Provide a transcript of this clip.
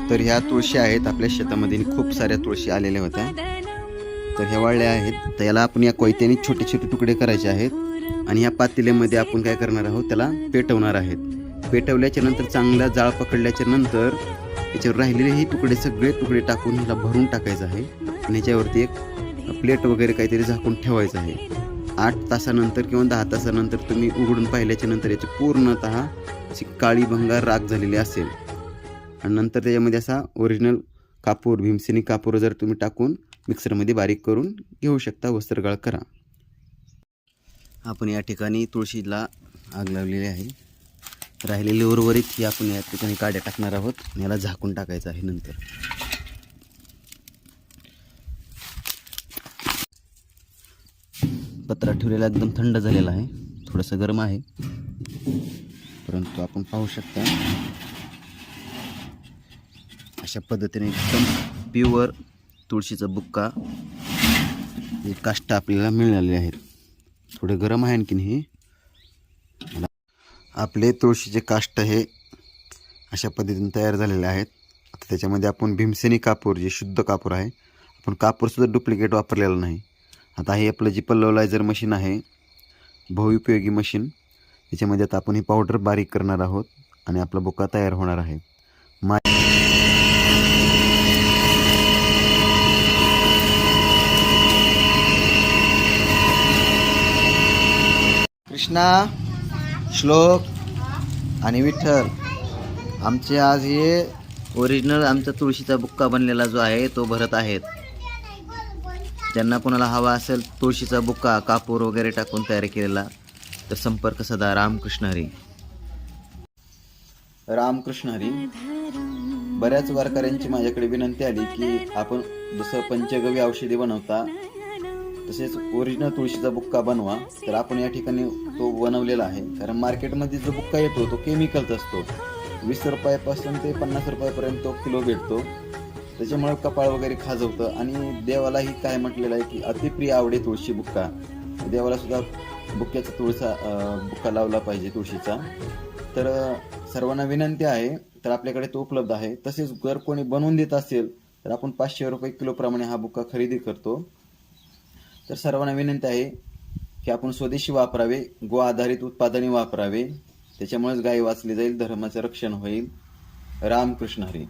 तर ह्या तुळशी आहेत आपल्या शेतामध्ये, खूप साऱ्या तुळशी आलेल्या होत्या, तर ह्या वाळल्या आहेत. तर याला आपण या कोयत्याने छोटे छोटे तुकडे करायचे आहेत आणि ह्या पातेल्यामध्ये आपण काय करणार आहोत, त्याला पेटवणार आहेत. पेटवल्याच्या नंतर चांगला जाळ पकडल्याच्या नंतर याच्यावर राहिलेले हे तुकडे सगळे तुकडे टाकून ह्याला भरून टाकायचं आहे आणि ह्याच्यावरती एक प्लेट वगैरे काहीतरी झाकून ठेवायचं आहे. 8 तासानंतर किंवा 10 तासानंतर तुम्ही उघडून पाहिल्याच्या नंतर याची पूर्णतः अशी काळी भंगार राख झालेली असेल आणि नंतर त्याच्यामध्ये असा ओरिजिनल कापूर, भीमसेनी कापूर जर तुम्ही टाकून मिक्सरमध्ये बारीक करून घेऊ शकता, वस्त्रगाळ करा. आपण या ठिकाणी तुळशीला आग लावलेली आहे. राहिलेली उर्वरित ही आपण या ठिकाणी काड्या टाकणार आहोत आणि याला झाकून टाकायचं आहे. नंतर पत्रा ठेवलेला एकदम थंड झालेला आहे, थोडंसं गरम आहे, परंतु आपण पाहू शकता अशा पद्धतीने एकदम प्युअर तुळशीचा बुक्का हे काष्ट आपल्याला मिळालेले आहेत. थोडे गरम आहे आणखीन हे. आपले तुळशीचे काष्ट हे अशा पद्धतीने तयार झालेले आहेत. आता त्याच्यामध्ये आपण भीमसेनी कापूर, जे शुद्ध कापूर आहे, आपण कापूरसुद्धा डुप्लिकेट वापरलेलं नाही. आता हे आपलं जी पल्लवलायझर मशीन आहे, बहुउपयोगी मशीन, याच्यामध्ये आता आपण ही पावडर बारीक करणार आहोत आणि आपला बुक्का तयार होणार आहे. कृष्णा, श्लोक आणि विठ्ठल, आमचे आज हे ओरिजिनल आमचा तुळशीचा बुक्का बनलेला जो आहे तो भरत आहेत. ज्यांना कोणाला हवा असेल तुळशीचा बुक्का कापूर वगैरे टाकून तयार केलेला, तर संपर्क साधा. रामकृष्ण हरी. रामकृष्ण हरी. बऱ्याच वारकऱ्यांची माझ्याकडे विनंती आली की आपण जसं पंचगव्य औषधी बनवता तसेच ओरिजिनल तुळशीचा बुक्का बनवा. तर आपण या ठिकाणी तो बनवलेला आहे. कारण मार्केटमध्ये जो बुक्का येतो तो केमिकलचा असतो. 20 रुपयापासून ते 50 रुपयापर्यंत तो किलो भेटतो. त्याच्यामुळे कपाळ वगैरे खाजवतं आणि देवालाही काय म्हटलेलं आहे की अतिप्रिय आवडे तुळशी बुक्का. देवाला सुद्धा बुक्क्याचा बुक्का लावला पाहिजे तुळशीचा. तर सर्वांना विनंती आहे, तर आपल्याकडे तो उपलब्ध आहे. तसेच जर कोणी बनवून देत असेल तर आपण 500 रुपये किलोप्रमाणे हा बुक्का खरेदी करतो. तर सर्वांना विनंती आहे की आपण स्वदेशी वापरावे, गो आधारित उत्पादने वापरावे. त्याच्यामुळेच गाय वाचली जाईल, धर्माचं रक्षण होईल. रामकृष्ण हरी.